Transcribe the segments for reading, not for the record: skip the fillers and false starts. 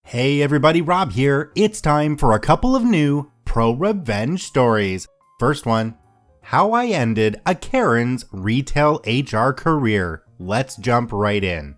Hey everybody, Rob here. It's time for a couple of new ProRevenge stories. First one, how I ended a Karen's retail HR career. Let's jump right in.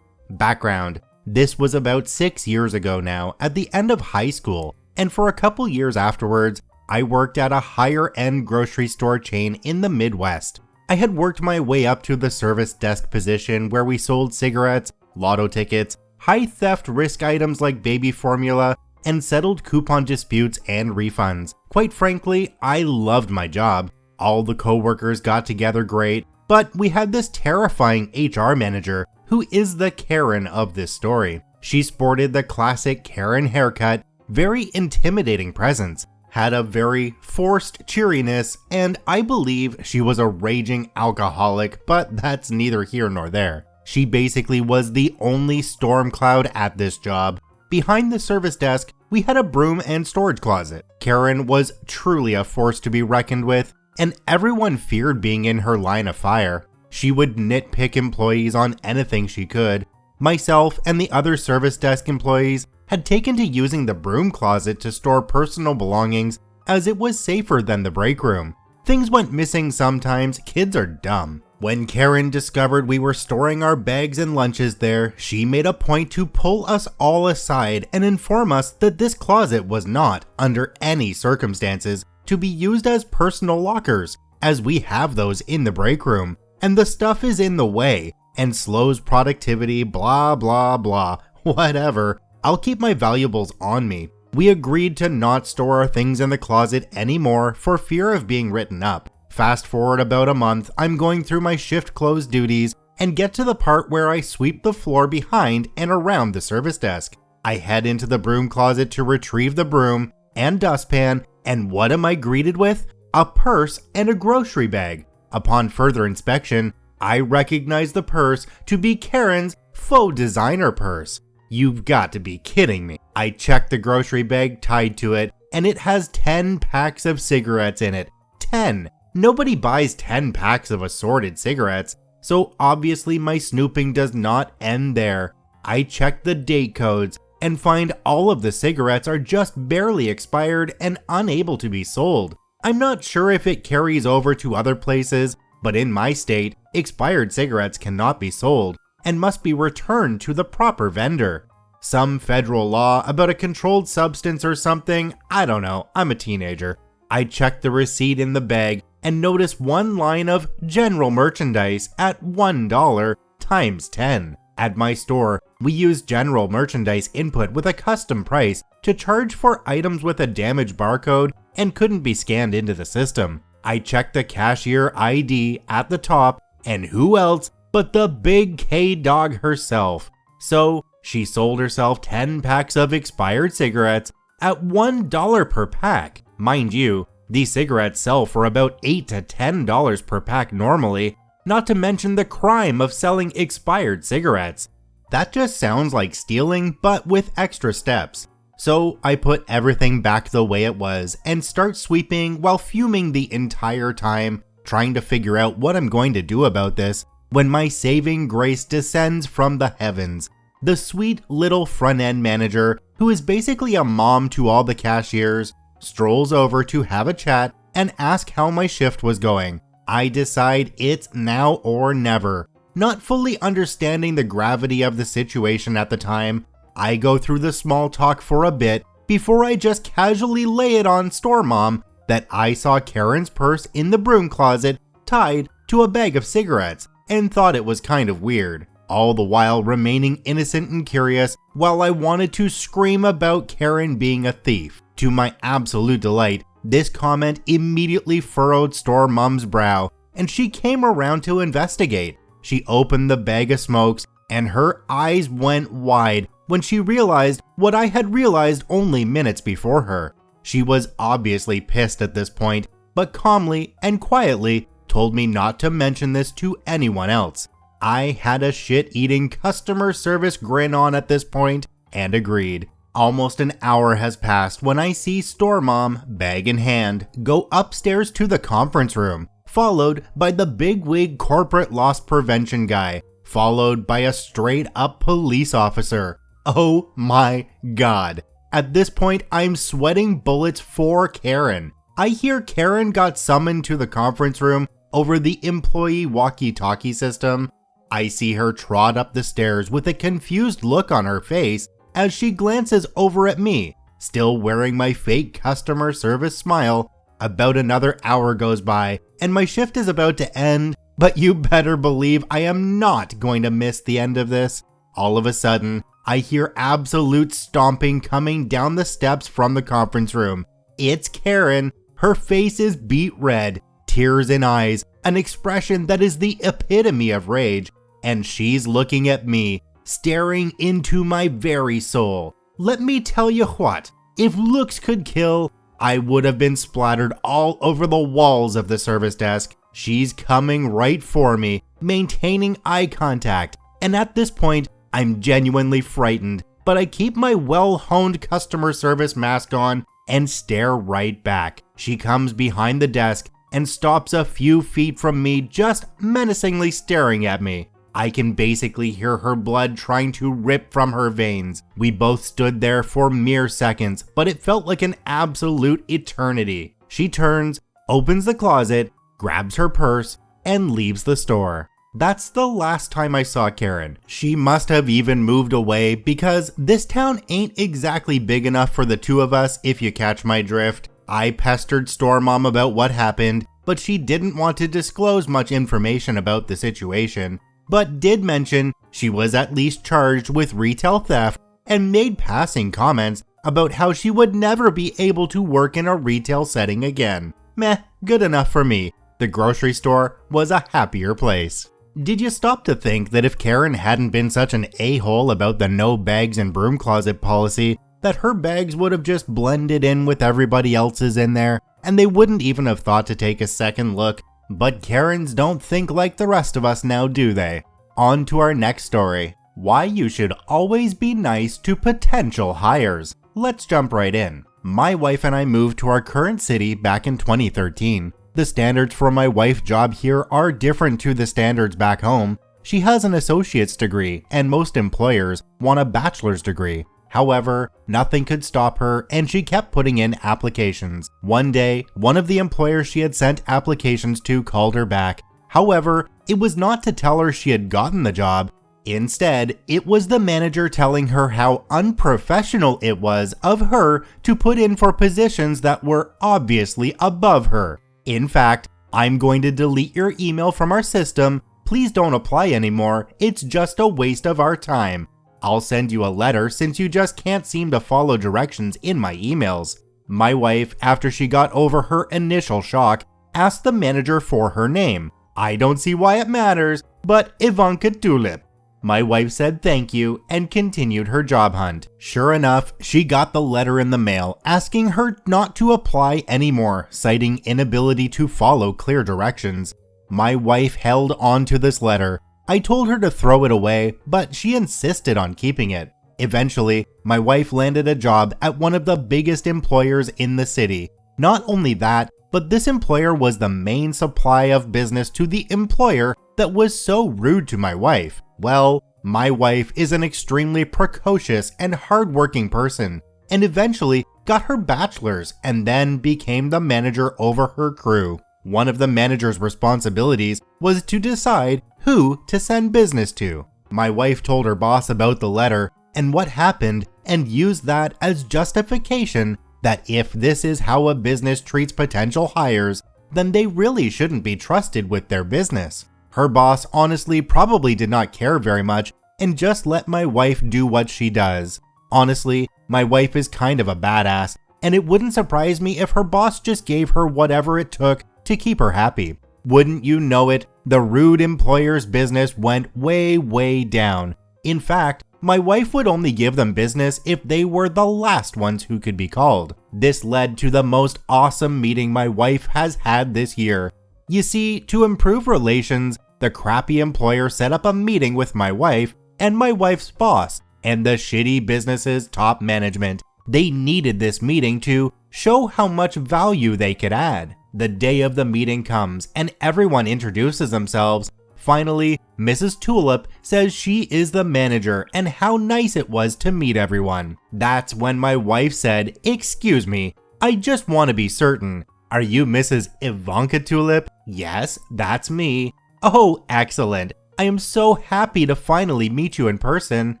Background, this was about 6 years ago now, at the end of high school, and for a couple years afterwards, I worked at a higher-end grocery store chain in the Midwest. I had worked my way up to the service desk position where we sold cigarettes, lotto tickets, high theft risk items like baby formula, and settled coupon disputes and refunds. Quite frankly, I loved my job. All the coworkers got together great, but we had this terrifying HR manager who is the Karen of this story. She sported the classic Karen haircut, very intimidating presence, had a very forced cheeriness, and I believe she was a raging alcoholic, but that's neither here nor there. She basically was the only storm cloud at this job. Behind the service desk, we had a broom and storage closet. Karen was truly a force to be reckoned with, and everyone feared being in her line of fire. She would nitpick employees on anything she could. Myself and the other service desk employees had taken to using the broom closet to store personal belongings as it was safer than the break room. Things went missing sometimes, kids are dumb. When Karen discovered we were storing our bags and lunches there, she made a point to pull us all aside and inform us that this closet was not, under any circumstances, to be used as personal lockers, as we have those in the break room, and the stuff is in the way, and slows productivity, blah blah blah, whatever. I'll keep my valuables on me. We agreed to not store our things in the closet anymore for fear of being written up. Fast forward about a month, I'm going through my shift close duties and get to the part where I sweep the floor behind and around the service desk. I head into the broom closet to retrieve the broom and dustpan, and what am I greeted with? A purse and a grocery bag. Upon further inspection, I recognize the purse to be Karen's faux designer purse. You've got to be kidding me. I check the grocery bag tied to it, and it has 10 packs of cigarettes in it. 10! Nobody buys 10 packs of assorted cigarettes, so obviously my snooping does not end there. I check the date codes and find all of the cigarettes are just barely expired and unable to be sold. I'm not sure if it carries over to other places, but in my state, expired cigarettes cannot be sold and must be returned to the proper vendor. Some federal law about a controlled substance or something, I don't know, I'm a teenager. I check the receipt in the bag and notice one line of general merchandise at $1 times 10. At my store, we use general merchandise input with a custom price to charge for items with a damaged barcode and couldn't be scanned into the system. I check the cashier ID at the top, and who else but the big K-Dog herself. So she sold herself 10 packs of expired cigarettes at $1 per pack. Mind you, these cigarettes sell for about $8 to $10 per pack normally, not to mention the crime of selling expired cigarettes. That just sounds like stealing, but with extra steps. So I put everything back the way it was and start sweeping while fuming the entire time, trying to figure out what I'm going to do about this, when my saving grace descends from the heavens. The sweet little front-end manager, who is basically a mom to all the cashiers, strolls over to have a chat and ask how my shift was going. I decide it's now or never. Not fully understanding the gravity of the situation at the time, I go through the small talk for a bit before I just casually lay it on store mom that I saw Karen's purse in the broom closet tied to a bag of cigarettes and thought it was kind of weird. All the while remaining innocent and curious while I wanted to scream about Karen being a thief. To my absolute delight, this comment immediately furrowed store mom's brow, and she came around to investigate. She opened the bag of smokes, and her eyes went wide when she realized what I had realized only minutes before her. She was obviously pissed at this point, but calmly and quietly told me not to mention this to anyone else. I had a shit-eating customer service grin on at this point and agreed. Almost an hour has passed when I see store mom, bag in hand, go upstairs to the conference room, followed by the bigwig corporate loss prevention guy, followed by a straight-up police officer. Oh my god. At this point, I'm sweating bullets for Karen. I hear Karen got summoned to the conference room over the employee walkie-talkie system. I see her trot up the stairs with a confused look on her face as she glances over at me, still wearing my fake customer service smile. About another hour goes by and my shift is about to end, but you better believe I am not going to miss the end of this. All of a sudden, I hear absolute stomping coming down the steps from the conference room. It's Karen. Her face is beet red, tears in eyes, an expression that is the epitome of rage, and she's looking at me, staring into my very soul. Let me tell you what, if looks could kill, I would have been splattered all over the walls of the service desk. She's coming right for me, maintaining eye contact, and at this point, I'm genuinely frightened, but I keep my well-honed customer service mask on and stare right back. She comes behind the desk and stops a few feet from me, just menacingly staring at me. I can basically hear her blood trying to rip from her veins. We both stood there for mere seconds, but it felt like an absolute eternity. She turns, opens the closet, grabs her purse, and leaves the store. That's the last time I saw Karen. She must have even moved away because this town ain't exactly big enough for the two of us, if you catch my drift. I pestered store mom about what happened, but she didn't want to disclose much information about the situation, but did mention she was at least charged with retail theft and made passing comments about how she would never be able to work in a retail setting again. Meh, good enough for me. The grocery store was a happier place. Did you stop to think that if Karen hadn't been such an a-hole about the no bags and broom closet policy, that her bags would have just blended in with everybody else's in there, and they wouldn't even have thought to take a second look? But Karens don't think like the rest of us now, do they? On to our next story. Why you should always be nice to potential hires. Let's jump right in. My wife and I moved to our current city back in 2013. The standards for my wife's job here are different to the standards back home. She has an associate's degree, and most employers want a bachelor's degree. However, nothing could stop her, and she kept putting in applications. One day, one of the employers she had sent applications to called her back. However, it was not to tell her she had gotten the job. Instead, it was the manager telling her how unprofessional it was of her to put in for positions that were obviously above her. In fact, I'm going to delete your email from our system. Please don't apply anymore. It's just a waste of our time. I'll send you a letter since you just can't seem to follow directions in my emails. My wife, after she got over her initial shock, asked the manager for her name. I don't see why it matters, but Ivanka Tulip. My wife said thank you and continued her job hunt. Sure enough, she got the letter in the mail asking her not to apply anymore, citing inability to follow clear directions. My wife held on to this letter. I told her to throw it away, but she insisted on keeping it. Eventually, my wife landed a job at one of the biggest employers in the city. Not only that, but this employer was the main supply of business to the employer that was so rude to my wife. Well, my wife is an extremely precocious and hardworking person, and eventually got her bachelor's and then became the manager over her crew. One of the manager's responsibilities was to decide who to send business to. My wife told her boss about the letter and what happened and used that as justification that if this is how a business treats potential hires, then they really shouldn't be trusted with their business. Her boss honestly probably did not care very much and just let my wife do what she does. Honestly, my wife is kind of a badass, and it wouldn't surprise me if her boss just gave her whatever it took to keep her happy. Wouldn't you know it, the rude employer's business went way down. In fact, my wife would only give them business if they were the last ones who could be called. This led to the most awesome meeting my wife has had this year. You see, to improve relations, the crappy employer set up a meeting with my wife and my wife's boss and the shitty business's top management. They needed this meeting to show how much value they could add. The day of the meeting comes and everyone introduces themselves. Finally, Mrs. Tulip says she is the manager and how nice it was to meet everyone. That's when my wife said, "Excuse me, I just want to be certain. Are you Mrs. Ivanka Tulip?" "Yes, that's me." "Oh, excellent. I am so happy to finally meet you in person."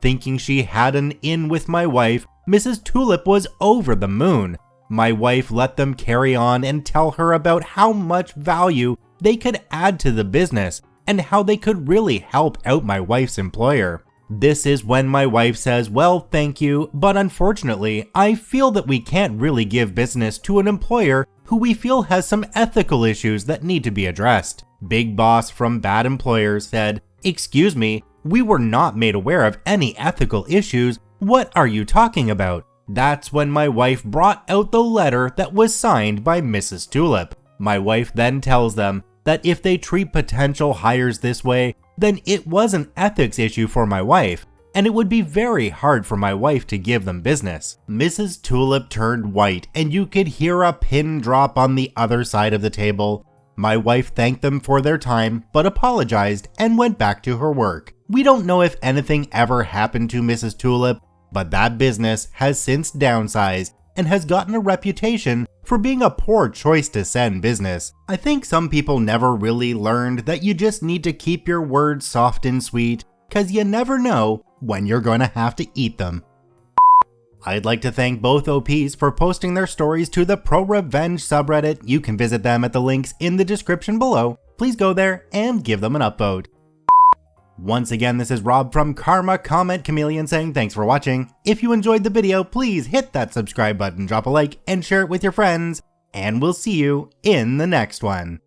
Thinking she had an in with my wife, Mrs. Tulip was over the moon. My wife let them carry on and tell her about how much value they could add to the business and how they could really help out my wife's employer. This is when my wife says, "Well, thank you, but unfortunately, I feel that we can't really give business to an employer who we feel has some ethical issues that need to be addressed." Big Boss from Bad Employers said, "Excuse me, we were not made aware of any ethical issues. What are you talking about?" That's when my wife brought out the letter that was signed by Mrs. Tulip. My wife then tells them that if they treat potential hires this way, then it was an ethics issue for my wife, and it would be very hard for my wife to give them business. Mrs. Tulip turned white, and you could hear a pin drop on the other side of the table. My wife thanked them for their time, but apologized and went back to her work. We don't know if anything ever happened to Mrs. Tulip, but that business has since downsized and has gotten a reputation for being a poor choice to send business. I think some people never really learned that you just need to keep your words soft and sweet, cause you never know when you're gonna have to eat them. I'd like to thank both OPs for posting their stories to the ProRevenge subreddit. You can visit them at the links in the description below. Please go there and give them an upvote. Once again, this is Rob from Karma Comment Chameleon saying thanks for watching. If you enjoyed the video, please hit that subscribe button, drop a like, and share it with your friends. And we'll see you in the next one.